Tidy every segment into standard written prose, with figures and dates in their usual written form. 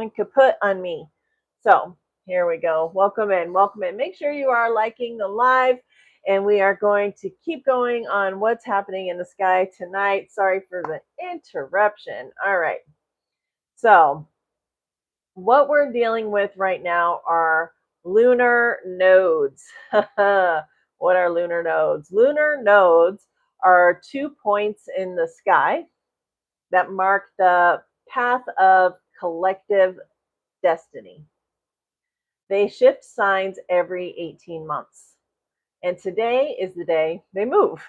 went kaput on me. So here we go. Welcome in. Welcome in. Make sure you are liking the live. And we are going to keep going on what's happening in the sky tonight. Sorry for the interruption. All right. So what we're dealing with right now are lunar nodes. What are lunar nodes? Lunar nodes are 2 points in the sky that mark the path of collective destiny. They shift signs every 18 months. And today is the day they move.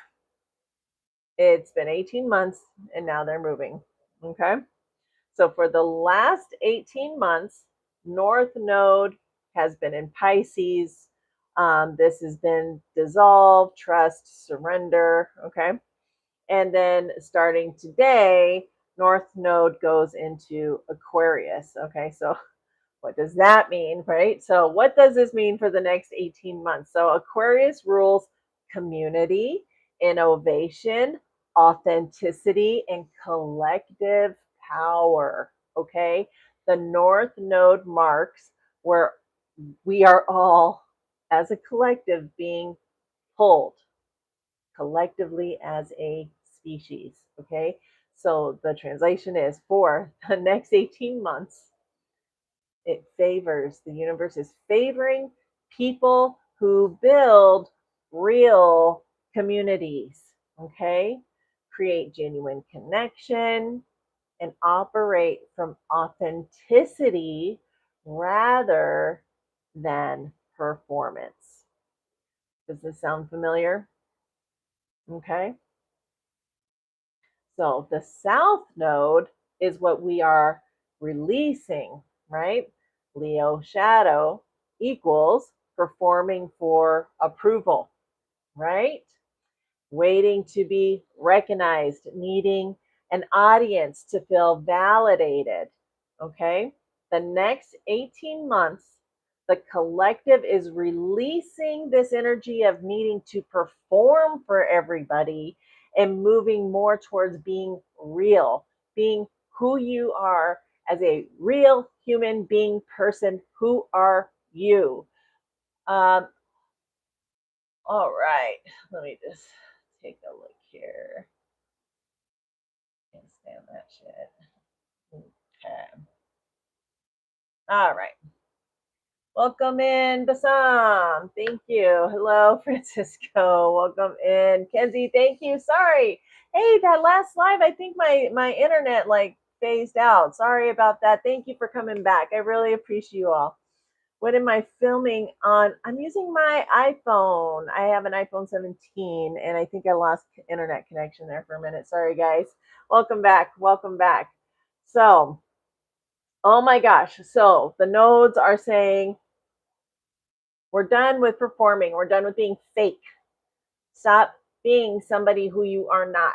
It's been 18 months and now they're moving. Okay. So for the last 18 months, North Node has been in Pisces. This has been dissolve, trust, surrender. Okay. And then starting today, North Node goes into Aquarius. Okay. So what does that mean, right? So what does this mean for the next 18 months? So Aquarius rules community, innovation, authenticity, and collective power, okay? The North Node marks where we are all, as a collective, being pulled collectively as a species, okay? So the translation is for the next 18 months, it favors, the universe is favoring people who build real communities, okay? Create genuine connection and operate from authenticity rather than performance. Does this sound familiar? Okay. So the South Node is what we are releasing, right? Leo shadow equals performing for approval, right? Waiting to be recognized, needing an audience to feel validated, okay? The next 18 months, the collective is releasing this energy of needing to perform for everybody and moving more towards being real, being who you are as a real human being person. Who are you? Um, all right, let me just take a look here. Can't stand that shit. Okay. All right. Welcome in, Basam. Thank you. Hello, Francisco. Welcome in, Kenzie. Thank you. Sorry. Hey, that last live, I think my internet like phased out. Sorry about that. Thank you for coming back. I really appreciate you all. What am I filming on? I'm using my iPhone. I have an iPhone 17, and I think I lost internet connection there for a minute. Sorry, guys. Welcome back. Welcome back. So, oh my gosh. So the nodes are saying, we're done with performing. We're done with being fake. Stop being somebody who you are not.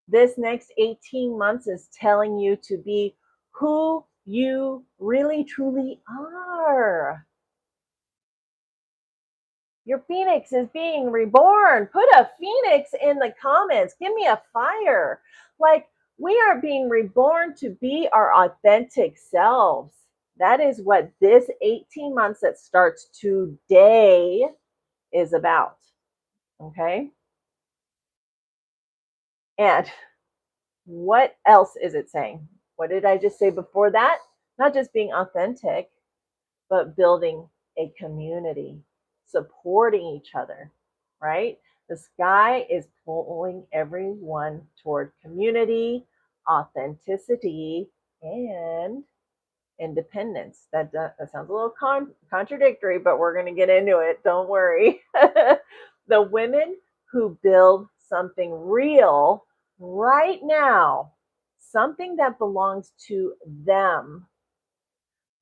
This next 18 months is telling you to be who you really truly are. Your phoenix is being reborn. Put a phoenix in the comments. Give me a fire. Like, we are being reborn to be our authentic selves. That is what this 18 months that starts today is about. Okay. And what else is it saying? What did I just say before that? Not just being authentic, but building a community, supporting each other, right? The sky is pulling everyone toward community, authenticity, and independence. That sounds a little contradictory, but we're going to get into it. Don't worry. The women who build something real right now, something that belongs to them,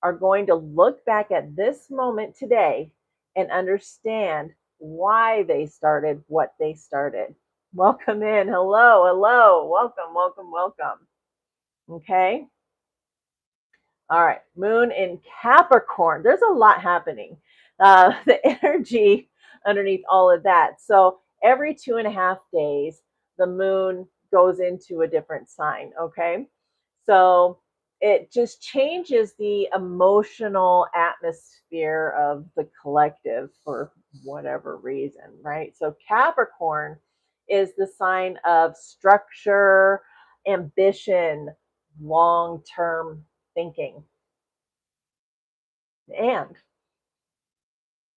are going to look back at this moment today and understand why they started what they started. Welcome in. Hello, hello. Welcome, welcome, welcome. Okay. All right. Moon in Capricorn. There's a lot happening. The energy underneath all of that. So every 2.5 days, the moon goes into a different sign. Okay. So it just changes the emotional atmosphere of the collective for whatever reason, right? So Capricorn is the sign of structure, ambition, long-term thinking. And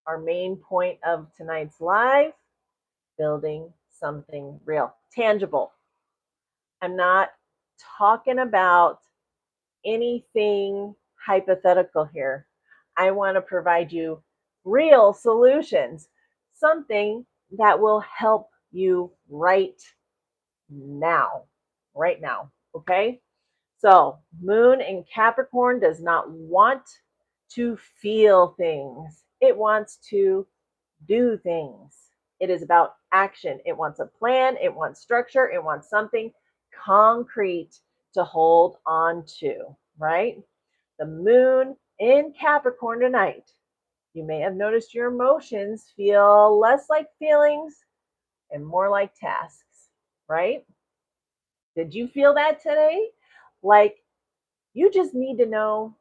our main point of tonight's live, building something real, tangible. I'm not talking about anything hypothetical here. I want to provide you real solutions, something that will help you now, right now. Okay. So, Moon in Capricorn does not want to feel things, it wants to do things. It is about action. It wants a plan, it wants structure, it wants something concrete to hold on to, right? The moon in Capricorn tonight. You may have noticed your emotions feel less like feelings and more like tasks, right? Did you feel that today? Like you just need to know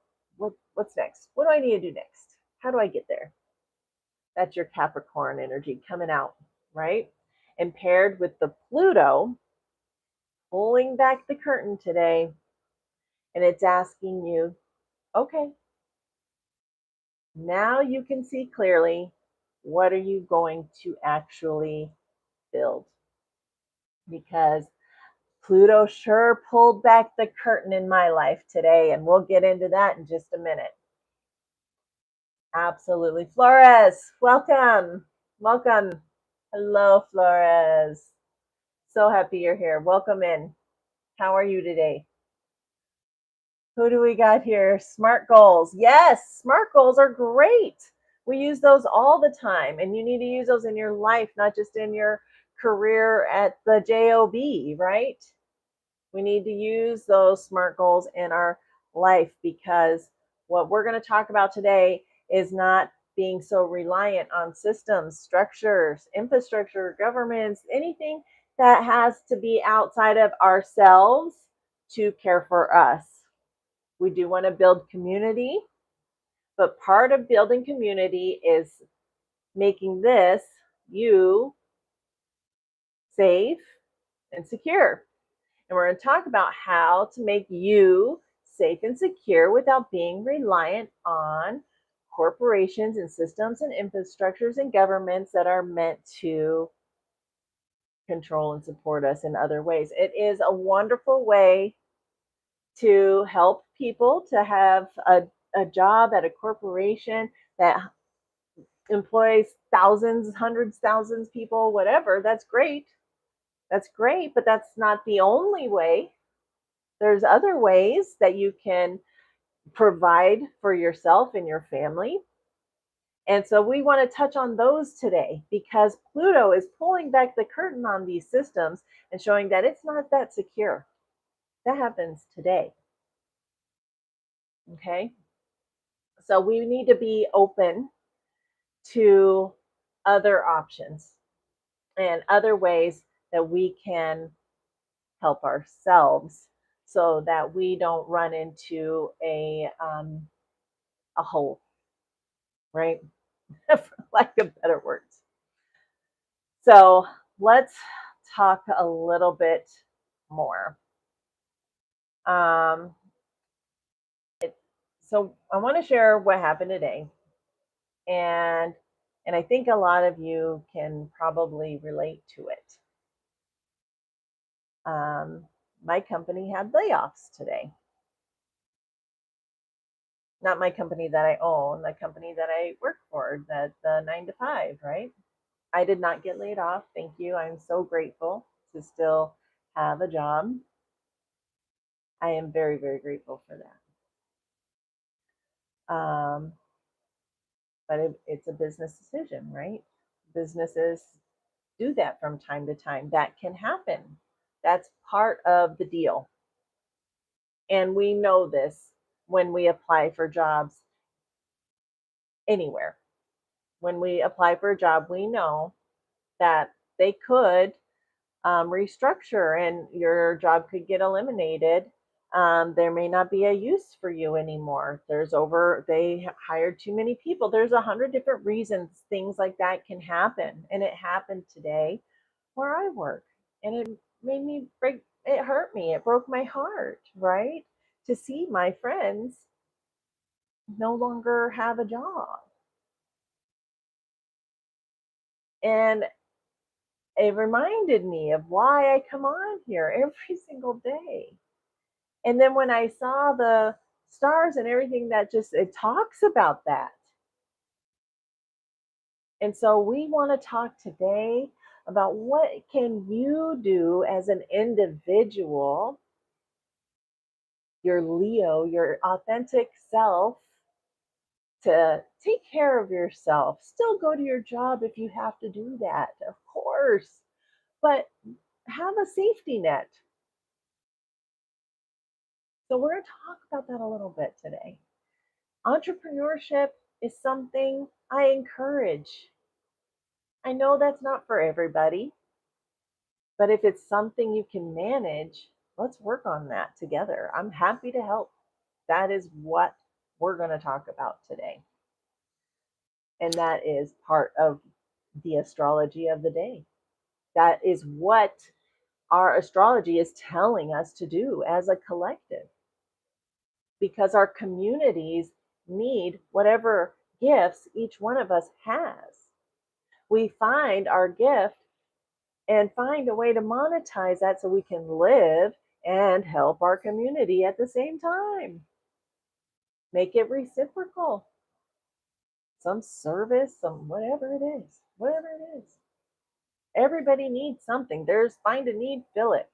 what's next. What do I need to do next? How do I get there? That's your Capricorn energy coming out, right? And paired with the Pluto pulling back the curtain today, and it's asking you, okay, now you can see clearly what are you going to actually build? Because Pluto sure pulled back the curtain in my life today, and we'll get into that in just a minute. Absolutely. Flores, welcome. Welcome. Hello, Flores. So happy you're here. Welcome in. How are you today? Who do we got here? SMART goals. Yes, SMART goals are great. We use those all the time, and you need to use those in your life, not just in your career at the job, right? We need to use those SMART goals in our life because what we're going to talk about today is not being so reliant on systems, structures, infrastructure, governments, anything that has to be outside of ourselves to care for us. We do want to build community, but part of building community is making this you safe and secure. And we're going to talk about how to make you safe and secure without being reliant on corporations and systems and infrastructures and governments that are meant to control and support us in other ways. It is a wonderful way to help people to have a job at a corporation that employs thousands, hundreds, thousands of people, whatever. That's great. That's great, but that's not the only way. There's other ways that you can provide for yourself and your family. And so we want to touch on those today because Pluto is pulling back the curtain on these systems and showing that it's not that secure. That happens today. Okay. So we need to be open to other options and other ways that we can help ourselves so that we don't run into a hole, right? For lack of better words. So let's talk a little bit more. Um, so I want to share what happened today, and I think a lot of you can probably relate to it. My company had layoffs today. Not my company that I own, the company that I work for, the 9 to 5, right? I did not get laid off. Thank you. I'm so grateful to still have a job. I am very, very grateful for that. But it's a business decision, right? Businesses do that from time to time. That can happen. That's part of the deal. And we know this when we apply for jobs anywhere. When we apply for a job, we know that they could restructure and your job could get eliminated There may not be a use for you anymore. They hired too many people. There's 100 different reasons things like that can happen. And it happened today where I work. And it made me break, it hurt me. It broke my heart, right? To see my friends no longer have a job. And it reminded me of why I come on here every single day. And then when I saw the stars and everything that just it talks about that. And so we want to talk today about what can you do as an individual, your Leo, your authentic self, to take care of yourself. Still go to your job if you have to do that, of course, but have a safety net. So we're going to talk about that a little bit today. Entrepreneurship is something I encourage. I know that's not for everybody, but if it's something you can manage, let's work on that together. I'm happy to help. That is what we're going to talk about today. And that is part of the astrology of the day. That is what our astrology is telling us to do as a collective, because our communities need whatever gifts each one of us has. We find our gift and find a way to monetize that so we can live and help our community at the same time. Make it reciprocal. Some service, some whatever it is, whatever it is. Everybody needs something. Find a need, fill it.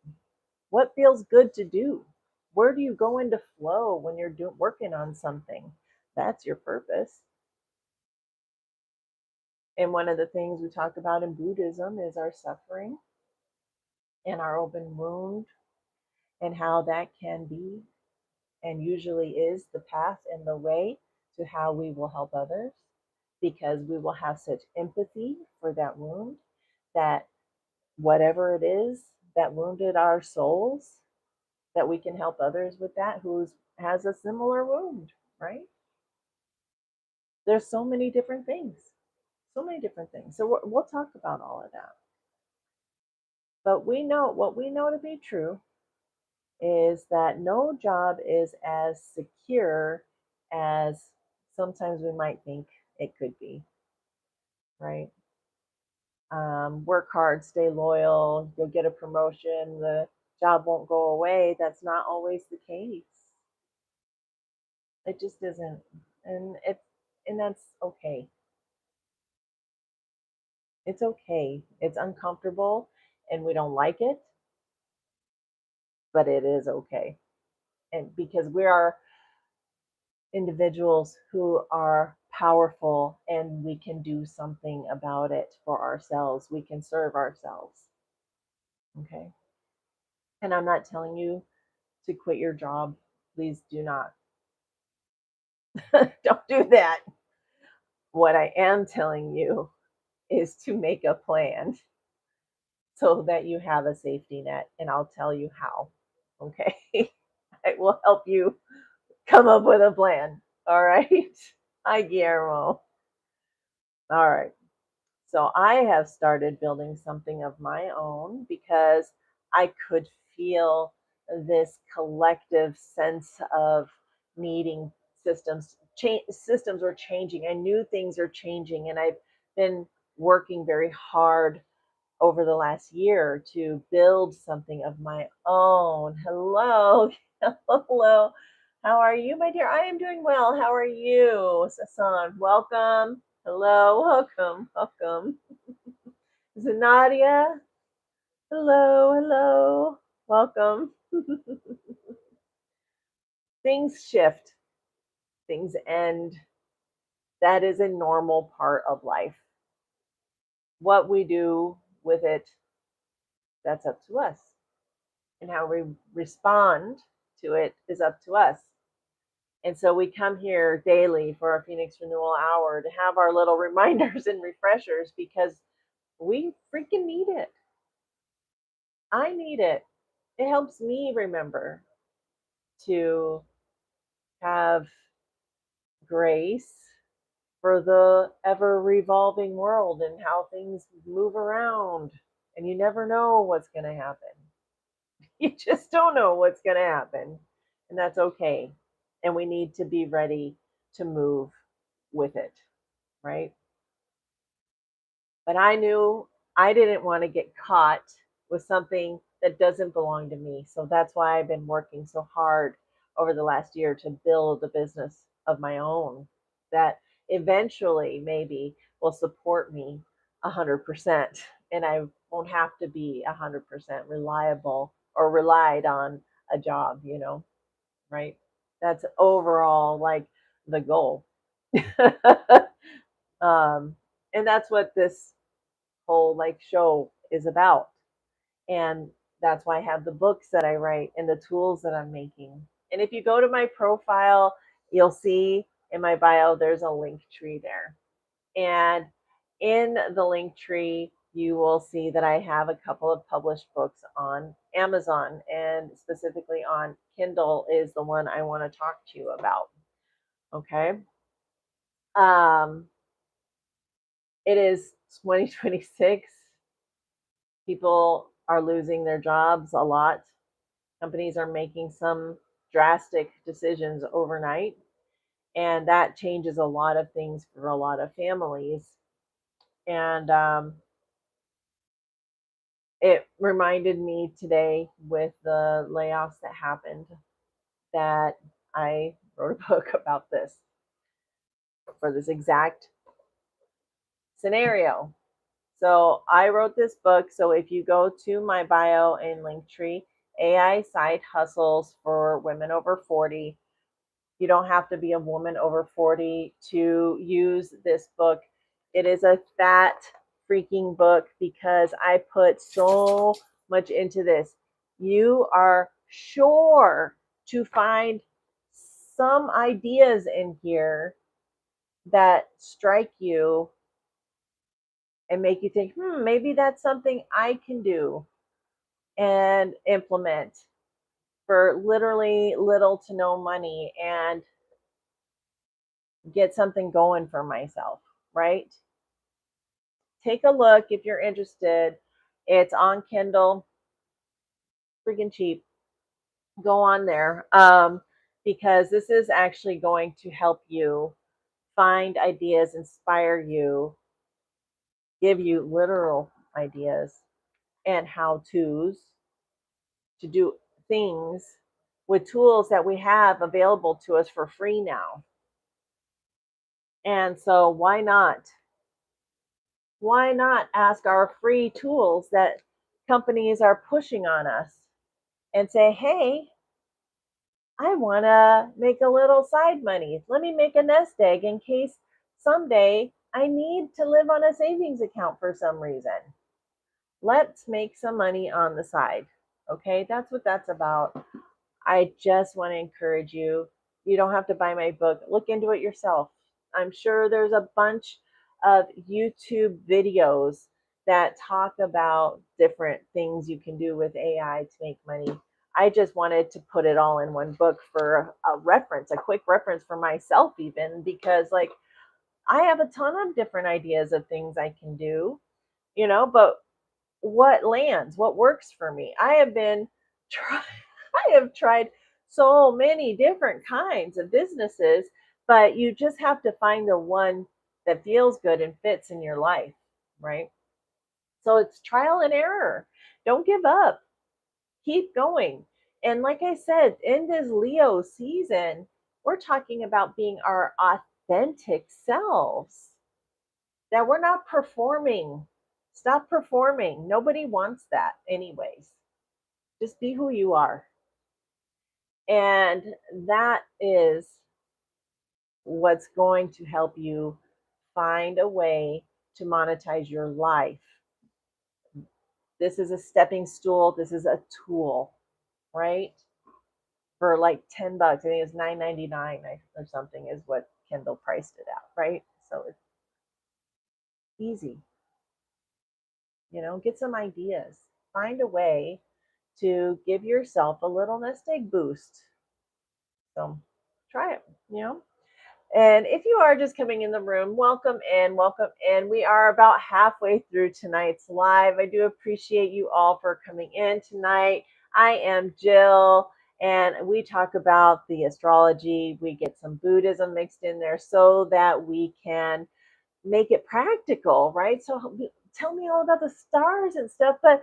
What feels good to do? Where do you go into flow when you're working on something? That's your purpose. And one of the things we talk about in Buddhism is our suffering and our open wound, and how that can be and usually is the path and the way to how we will help others, because we will have such empathy for that wound, that whatever it is that wounded our souls, that we can help others with that who has a similar wound, right? There's so many different things, so many different things. So we'll talk about all of that. But we know what we know to be true is that no job is as secure as sometimes we might think it could be, right? Work hard, stay loyal, you'll get a promotion, the job won't go away. That's not always the case. It just isn't. And that's okay. It's okay. It's uncomfortable and we don't like it, but it is okay. And because we are individuals who are powerful and we can do something about it for ourselves. We can serve ourselves. Okay. And I'm not telling you to quit your job. Please do not. Don't do that. What I am telling you is to make a plan so that you have a safety net. And I'll tell you how. Okay. I will help you come up with a plan. All right. Hi, Guillermo. All right. So I have started building something of my own because I could feel this collective sense of needing systems. Systems were changing. I knew things are changing, and I've been working very hard over the last year to build something of my own. Hello, hello. How are you, my dear? I am doing well. How are you, Sasan? Welcome. Hello, welcome, welcome. Is it Nadia? Hello, hello, welcome. Things shift, things end. That is a normal part of life. What we do with it, that's up to us. And how we respond to it is up to us. And so we come here daily for our Phoenix Renewal Hour to have our little reminders and refreshers because we freaking need it. I need it. It helps me remember. to have grace for the ever revolving world and how things move around. And you never know what's going to happen. You just don't know what's going to happen. And that's okay. And we need to be ready to move with it, right? But I knew I didn't want to get caught with something that doesn't belong to me. So that's why I've been working so hard over the last year to build a business of my own that eventually maybe will support me 100%. And I won't have to be 100% reliable or relied on a job, right? That's overall like the goal. And that's what this whole like show is about. And that's why I have the books that I write and the tools that I'm making. And if you go to my profile, you'll see in my bio there's a link tree there. And in the link tree, you will see that I have a couple of published books on Amazon, and specifically on Kindle is the one I want to talk to you about. Okay. Um, it is 2026. People are losing their jobs a lot. Companies are making some drastic decisions overnight, and that changes a lot of things for a lot of families. And it reminded me today with the layoffs that happened that I wrote a book about this for this exact scenario. So I wrote this book. So if you go to my bio and Linktree, AI side hustles for women over 40, you don't have to be a woman over 40 to use this book. It is a fat freaking book because I put so much into this. You are sure to find some ideas in here that strike you and make you think, maybe that's something I can do and implement for literally little to no money and get something going for myself, right? Take a look if you're interested. It's on Kindle, freaking cheap. Go on there because this is actually going to help you find ideas, inspire you, give you literal ideas and how to's to do things with tools that we have available to us for free now. And so why not? Why not ask our free tools that companies are pushing on us and say, hey, I want to make a little side money. Let me make a nest egg in case someday I need to live on a savings account for some reason. Let's make some money on the side. Okay, that's what that's about. I just want to encourage you. You don't have to buy my book. Look into it yourself. I'm sure there's a bunch of YouTube videos that talk about different things you can do with AI to make money. I just wanted to put it all in one book for a reference, a quick reference for myself, even because, like, I have a ton of different ideas of things I can do, but what lands, what works for me. I have tried so many different kinds of businesses, but you just have to find the one that feels good and fits in your life, right? So it's trial and error. Don't give up. Keep going. And like I said, in this Leo season, we're talking about being our authentic selves, that we're not performing. Stop performing. Nobody wants that, anyways. Just be who you are. And that is what's going to help you find a way to monetize your life. This is a stepping stool, this is a tool, right? For like $10, I think it's $9.99 or something is what Kindle priced it at, right? So it's easy. Get some ideas. Find a way to give yourself a little nest egg boost. So try it, you know. And if you are just coming in the room, welcome in, welcome in. We are about halfway through tonight's live. I do appreciate you all for coming in tonight. I am Jill, and we talk about the astrology. We get some Buddhism mixed in there so that we can make it practical, right? So tell me all about the stars and stuff, but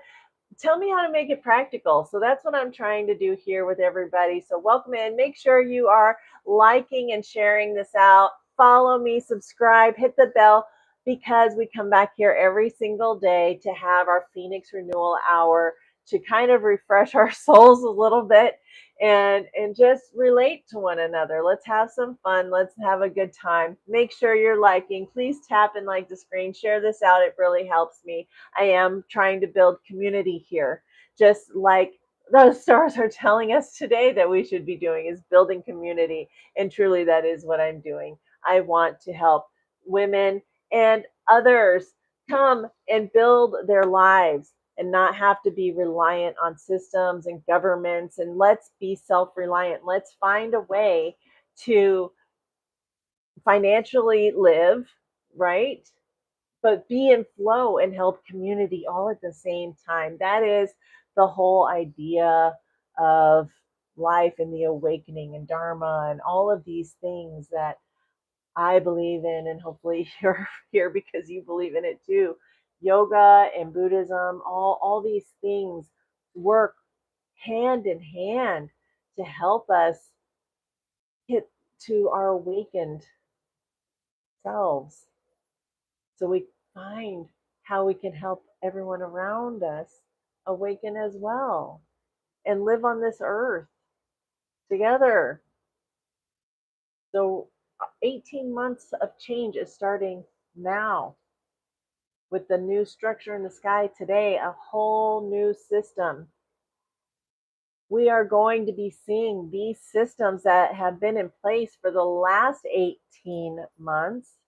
tell me how to make it practical. So that's what I'm trying to do here with everybody. So welcome in. Make sure you are liking and sharing this out. Follow me, subscribe, hit the bell, because we come back here every single day to have our Phoenix Renewal Hour to kind of refresh our souls a little bit and just relate to one another. Let's have some fun. Let's have a good time. Make sure you're liking. Please tap and like the screen. Share this out. It really helps me. I am trying to build community here, just like the stars are telling us today that we should be doing, is building community. And truly, that is what I'm doing. I want to help women and others come and build their lives and not have to be reliant on systems and governments. And let's be self-reliant. Let's find a way to financially live, right? But be in flow and help community all at the same time. That is the whole idea of life and the awakening and Dharma and all of these things that I believe in. And hopefully you're here because you believe in it too. Yoga and Buddhism, all these things work hand in hand to help us get to our awakened selves, so we find how we can help everyone around us awaken as well and live on this earth together. So 18 months of change is starting now with the new structure in the sky today, a whole new system. We are going to be seeing these systems that have been in place for the last 18 months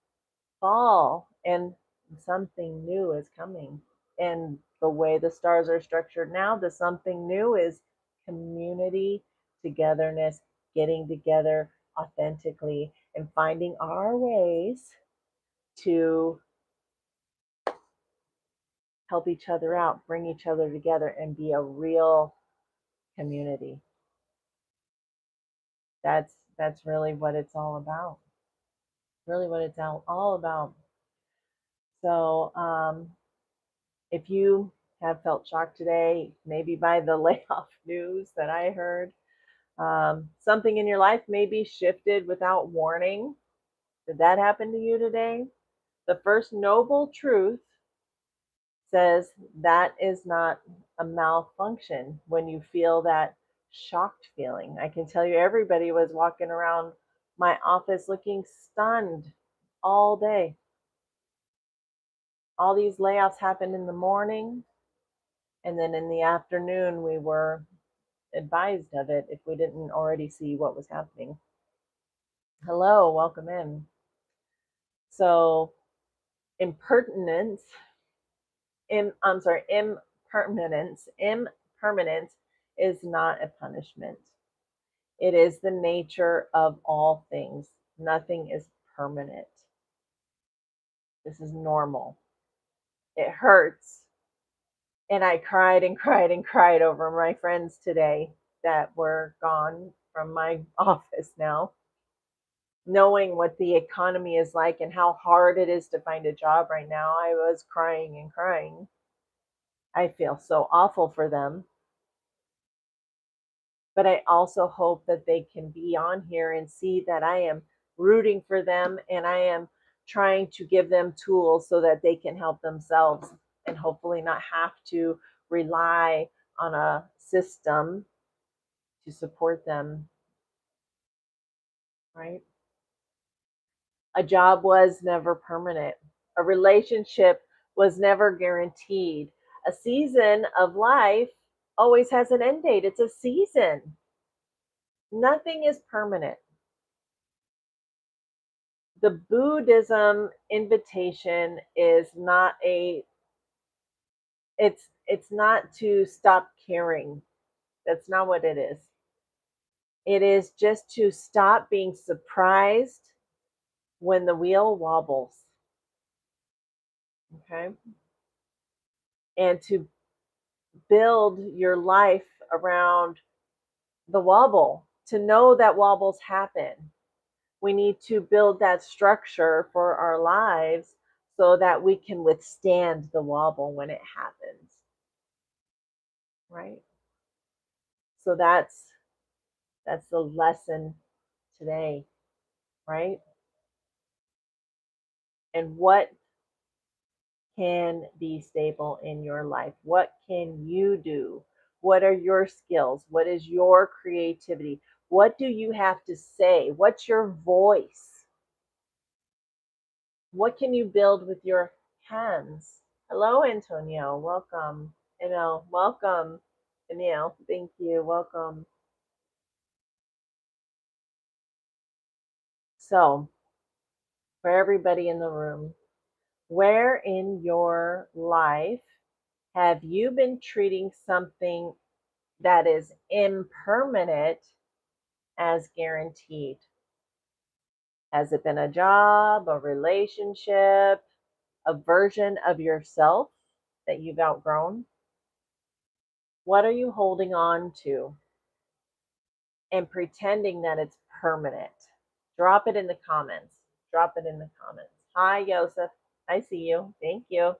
fall, and something new is coming. And the way the stars are structured now, the something new is community, togetherness, getting together authentically, and finding our ways to help each other out, bring each other together, and be a real community. That's really what it's all about. Really, what it's all about. So, if you have felt shocked today, maybe by the layoff news that I heard, something in your life may be shifted without warning. Did that happen to you today? The first noble truth says that is not a malfunction when you feel that shocked feeling. I can tell you, everybody was walking around my office looking stunned all day. All these layoffs happened in the morning, and then in the afternoon, we were advised of it if we didn't already see what was happening. Hello, welcome in. So, impertinence, impermanence is not a punishment. It is the nature of all things. Nothing is permanent. This is normal. It hurts. And I cried and cried and cried over my friends today that were gone from my office now, knowing what the economy is like and how hard it is to find a job right now. I was crying and crying. I feel so awful for them. But I also hope that they can be on here and see that I am rooting for them, and I am trying to give them tools so that they can help themselves and hopefully not have to rely on a system to support them, right? A job was never permanent. A relationship was never guaranteed. A season of life always has an end date. It's a season. Nothing is permanent. The Buddhism invitation is not a it's not to stop caring. That's not what it is. It is just to stop being surprised when the wheel wobbles, okay? And to build your life around the wobble, to know that wobbles happen. We need to build that structure for our lives so that we can withstand the wobble when it happens, right? So that's the lesson today, right? And what can be stable in your life? What can you do? What are your skills? What is your creativity? What do you have to say? What's your voice? What can you build with your hands? Hello, Antonio. Welcome. Emil, welcome. Emil, thank you. Welcome. So, for everybody in the room, where in your life have you been treating something that is impermanent as guaranteed? Has it been a job, a relationship, a version of yourself that you've outgrown? What are you holding on to and pretending that it's permanent? Drop it in the comments. Drop it in the comments. Hi, Joseph. I see you. Thank you.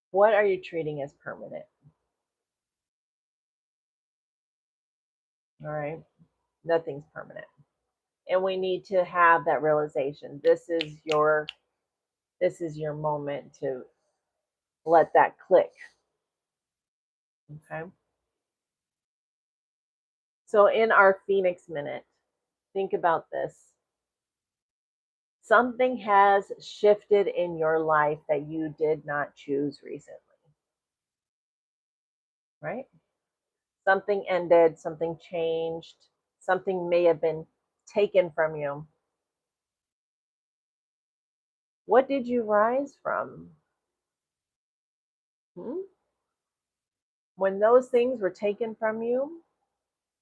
What are you treating as permanent? All right. Nothing's permanent. And we need to have that realization. This is your moment to let that click. Okay. So in our Phoenix minute, think about this. Something has shifted in your life that you did not choose recently, right? Something ended, something changed, something may have been taken from you. What did you rise from? Hmm? When those things were taken from you,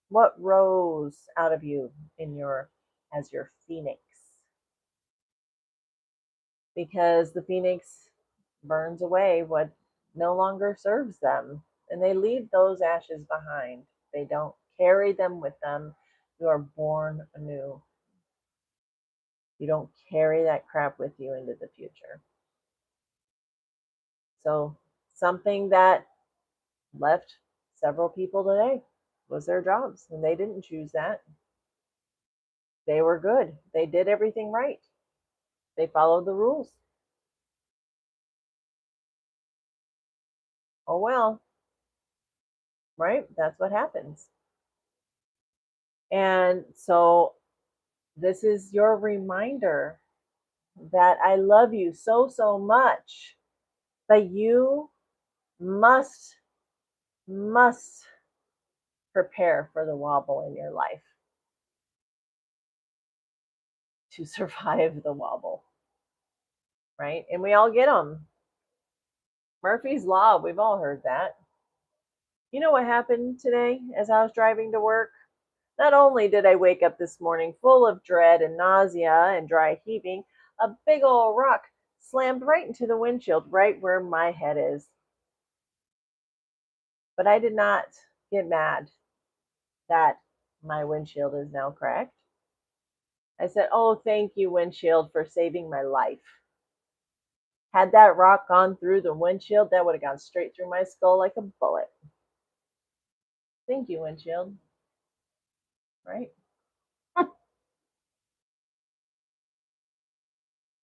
what rose out of you in your as your phoenix? Because the phoenix burns away what no longer serves them, and they leave those ashes behind. They don't carry them with them. You are born anew. You don't carry that crap with you into the future. So, something that left several people today was their jobs, and they didn't choose that. They were good. They did everything right. They followed the rules. Oh well, right? That's what happens. And so this is your reminder that I love you so, so much, but you must, must prepare for the wobble in your life to survive the wobble, right? And we all get them. Murphy's Law, we've all heard that. You know what happened today as I was driving to work? Not only did I wake up this morning full of dread and nausea and dry heaving, a big old rock slammed right into the windshield, right where my head is. But I did not get mad that my windshield is now cracked. I said, "Oh, thank you, windshield, for saving my life." Had that rock gone through the windshield, that would have gone straight through my skull like a bullet. Thank you, windshield. Right?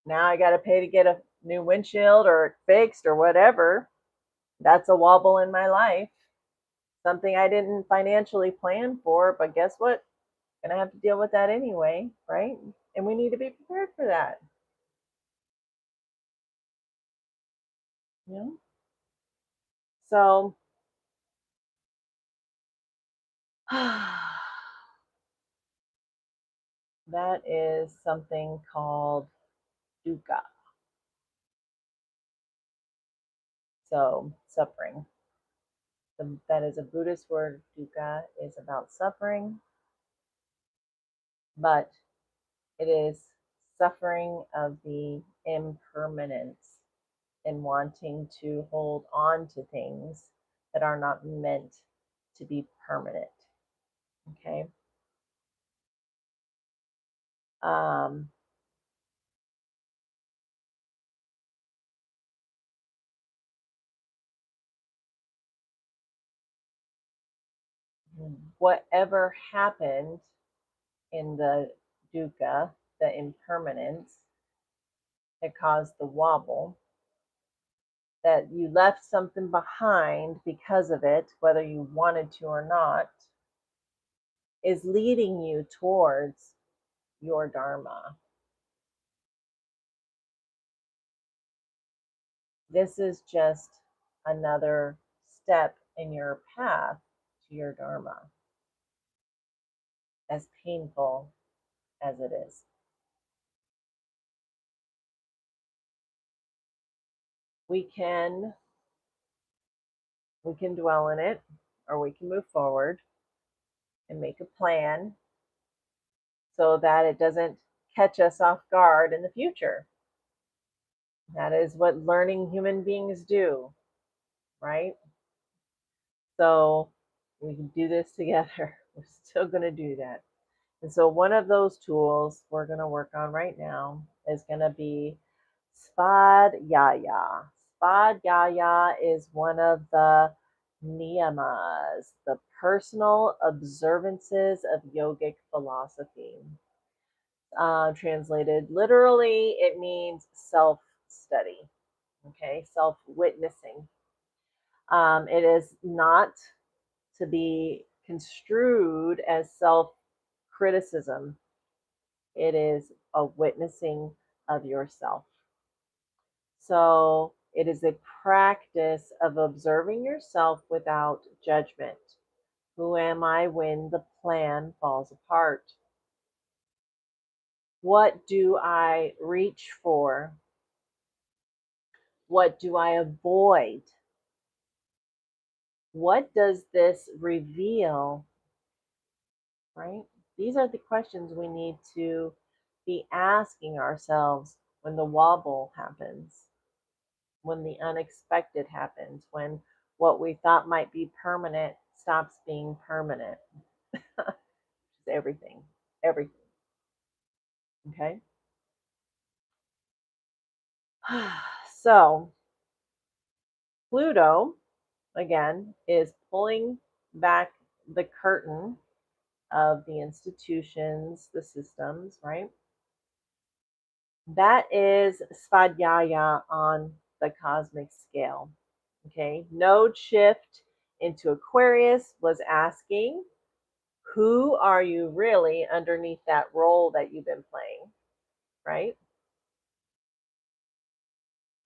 Now I got to pay to get a new windshield or fixed or whatever. That's a wobble in my life. Something I didn't financially plan for, but guess what? Gonna have to deal with that anyway, right? And we need to be prepared for that. You know? So that is something called dukkha. So suffering, That is a Buddhist word. Dukkha is about suffering, but it is suffering of the impermanence and wanting to hold on to things that are not meant to be permanent. Okay. Um, whatever happened in the dukkha, the impermanence that caused the wobble, that you left something behind because of it, whether you wanted to or not, is leading you towards your dharma. This is just another step in your path to your dharma, as painful as it is. We can we can dwell in it, or we can move forward and make a plan so that it doesn't catch us off guard in the future. That is what learning human beings do, right? So we can do this together. We're still going to do that. And so one of those tools we're going to work on right now is going to be Svadhyaya. Svadhyaya is one of the niyamas, the personal observances of yogic philosophy. Translated literally, it means self study, okay, self witnessing. It is not to be construed as self criticism, it is a witnessing of yourself. So it is a practice of observing yourself without judgment. Who am I when the plan falls apart? What do I reach for? What do I avoid? What does this reveal? Right? These are the questions we need to be asking ourselves when the wobble happens, when the unexpected happens, when what we thought might be permanent stops being permanent. Everything, everything. Okay. So, Pluto, again, is pulling back the curtain of the institutions, the systems, right? That is Svadhyaya on the cosmic scale. Okay. Node shift into Aquarius was asking, who are you really underneath that role that you've been playing? Right?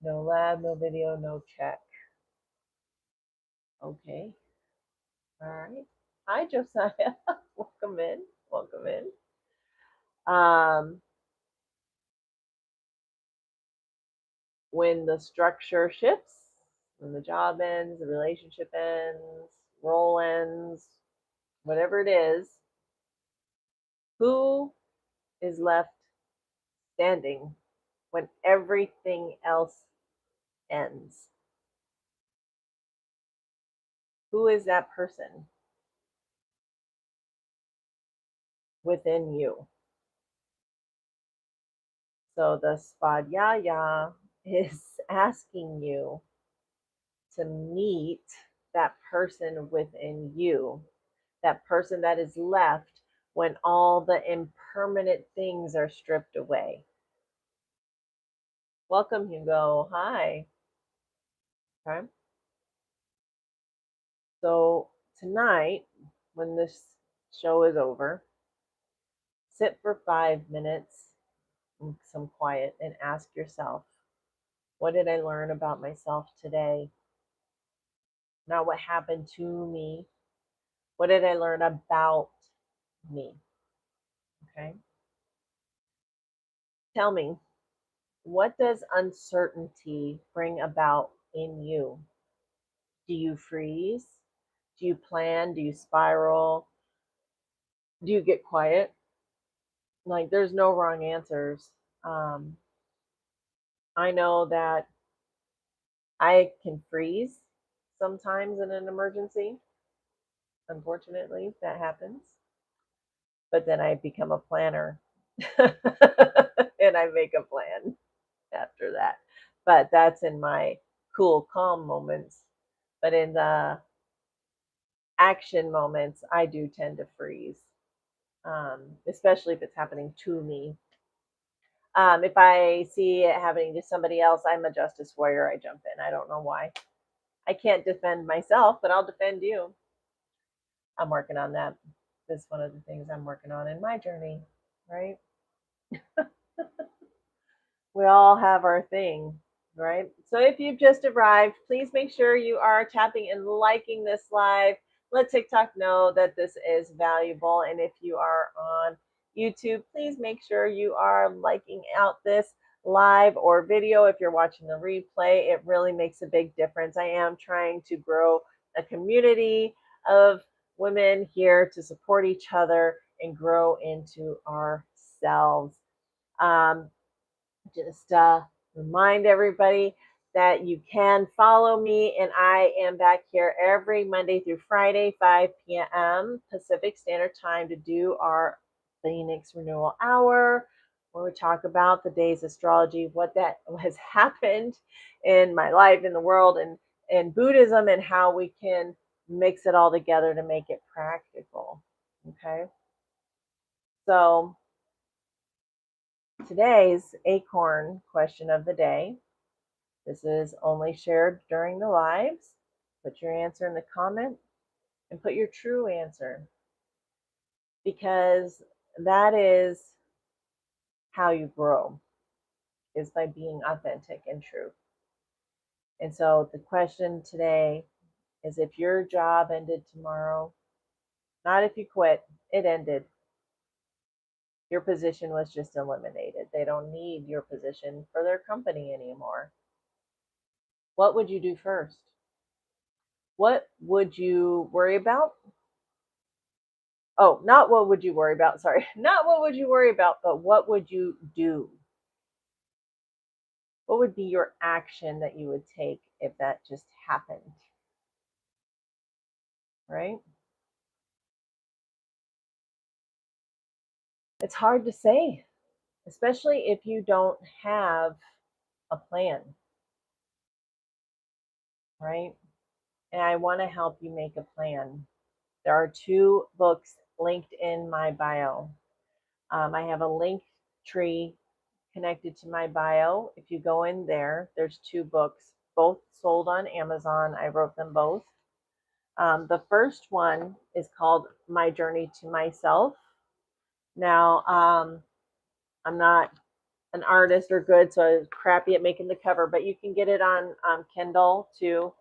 No lab, no video, no check. Okay. All right. Hi, Josiah. Welcome in. Welcome in. Um, when the structure shifts, when the job ends, the relationship ends, role ends, whatever it is, who is left standing when everything else ends? Who is that person within you? So the Svadhyaya is asking you to meet that person within you, that person that is left when all the impermanent things are stripped away. Welcome, Hugo. Hi. Okay. So tonight, when this show is over, sit for 5 minutes in some quiet and ask yourself, what did I learn about myself today? Not what happened to me. What did I learn about me? Okay. Tell me, what does uncertainty bring about in you? Do you freeze? Do you plan? Do you spiral? Do you get quiet? Like, there's no wrong answers. Um, I know that I can freeze sometimes in an emergency. Unfortunately, that happens. But then I become a planner and I make a plan after that. But that's in my cool, calm moments. But in the action moments, I do tend to freeze, especially if it's happening to me. If I see it happening to somebody else, I'm a justice warrior. I jump in. I don't know why. I can't defend myself, but I'll defend you. I'm working on that. That's one of the things I'm working on in my journey, right? We all have our thing, right? So if you've just arrived, please make sure you are tapping and liking this live. Let TikTok know that this is valuable. And if you are on YouTube, please make sure you are liking out this live or video. If you're watching the replay, it really makes a big difference. I am trying to grow a community of women here to support each other and grow into ourselves. Um, just remind everybody that you can follow me, and I am back here every Monday through Friday, 5 p.m. Pacific Standard Time to do our Phoenix Renewal Hour, where we talk about the day's astrology, what that has happened in my life, in the world, and Buddhism, and how we can mix it all together to make it practical. Okay, so today's acorn question of the day. This is only shared during the lives. Put your answer in the comment and put your true answer, because that is how you grow, is by being authentic and true. And so the question today is, if your job ended tomorrow, not if you quit, it ended. Your position was just eliminated. They don't need your position for their company anymore. What would you do first? What would you worry about? Oh, not what would you worry about? Sorry. Not what would you worry about, but what would you do? What would be your action that you would take if that just happened? Right? It's hard to say, especially if you don't have a plan, right? And I want to help you make a plan. There are 2 books linked in my bio. I have a link tree connected to my bio. If you go in there, there's 2 books, both sold on Amazon. I wrote them both. The first one is called My Journey to Myself. Now, I'm not an artist or good, so I was crappy at making the cover, but you can get it on Kindle too.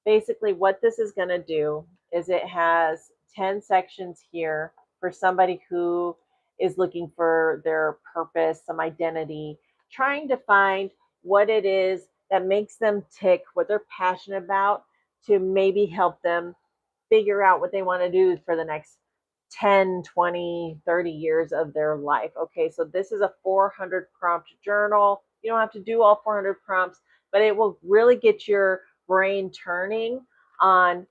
Basically, what this is going to do is it has 10 sections here for somebody who is looking for their purpose, some identity, trying to find what it is that makes them tick, what they're passionate about, to maybe help them figure out what they want to do for the next 10, 20, 30 years of their life. Okay, so this is a 400 prompt journal. You don't have to do all 400 prompts, but it will really get your brain turning on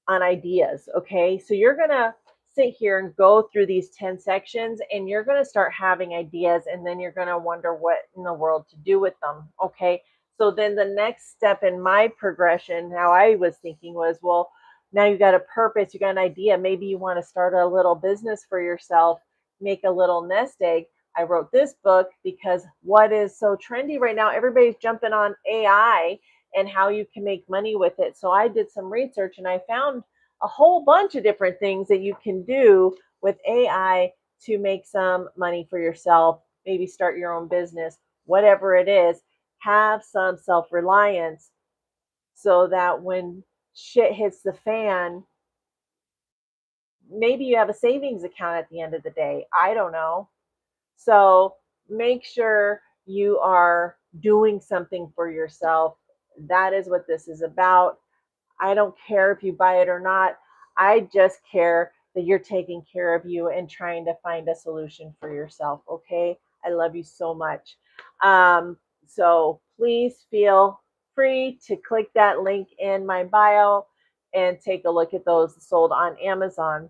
ideas. Okay, so you're gonna sit here and go through these 10 sections, and you're gonna start having ideas, and then you're gonna wonder what in the world to do with them. Okay, so then the next step in my progression, how I was thinking was, well, now you got a purpose, you got an idea, maybe you want to start a little business for yourself, make a little nest egg. I wrote this book because what is so trendy right now, everybody's jumping on AI and how you can make money with it. So I did some research and I found a whole bunch of different things that you can do with AI to make some money for yourself, maybe start your own business, whatever it is. Have some self-reliance so that when shit hits the fan, maybe you have a savings account at the end of the day. I don't know. So make sure you are doing something for yourself. That is what this is about. I don't care if you buy it or not. I just care that you're taking care of you and trying to find a solution for yourself. Okay. I love you so much. Um, so please feel free to click that link in my bio and take a look at those sold on Amazon.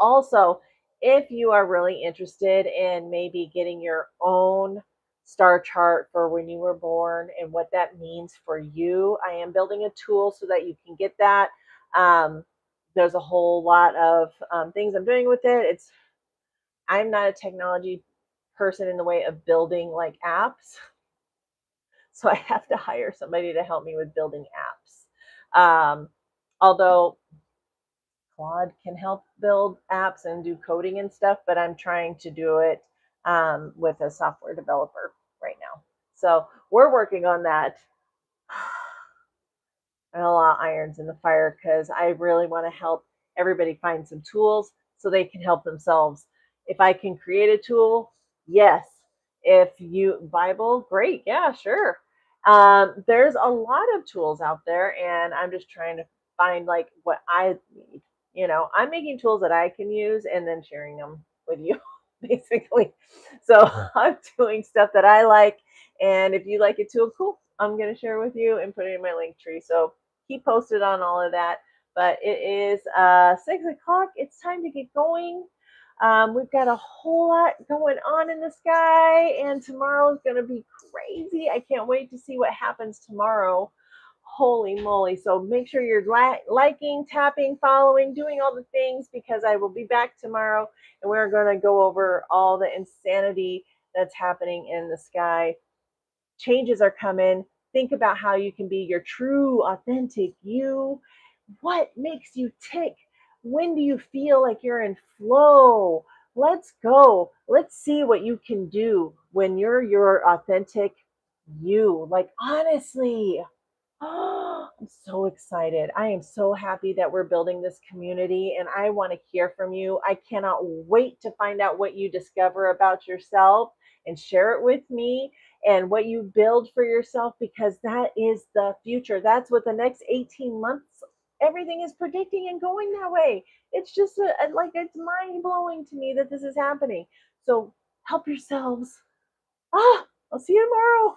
Also, if you are really interested in maybe getting your own star chart for when you were born and what that means for you, I am building a tool so that you can get that. Um, there's a whole lot of things I'm doing with it. I'm not a technology person in the way of building like apps, so I have to hire somebody to help me with building apps. Although Claude can help build apps and do coding and stuff, but I'm trying to do it with a software developer right now. So we're working on that. And a lot of irons in the fire because I really want to help everybody find some tools so they can help themselves. If I can create a tool, yes. If you Bible, great, yeah, sure. There's a lot of tools out there, and I'm just trying to find like what I need. I'm making tools that I can use and then sharing them with you, basically. So I'm doing stuff that I like, and if you like it too, cool. I'm gonna share with you and put it in my link tree. So keep posted on all of that. But it is 6 o'clock. It's time to get going. We've got a whole lot going on in the sky, and tomorrow is going to be crazy. I can't wait to see what happens tomorrow. Holy moly. So make sure you're liking, tapping, following, doing all the things because I will be back tomorrow and we're going to go over all the insanity that's happening in the sky. Changes are coming. Think about how you can be your true, authentic you. What makes you tick? When do you feel like you're in flow? Let's go. Let's see what you can do when you're your authentic you. Like, honestly, oh, I'm so excited. I am so happy that we're building this community and I want to hear from you. I cannot wait to find out what you discover about yourself and share it with me and what you build for yourself because that is the future. That's what the next 18 months everything is predicting and going that way. It's just like it's mind blowing to me that this is happening. So help yourselves. I'll see you tomorrow.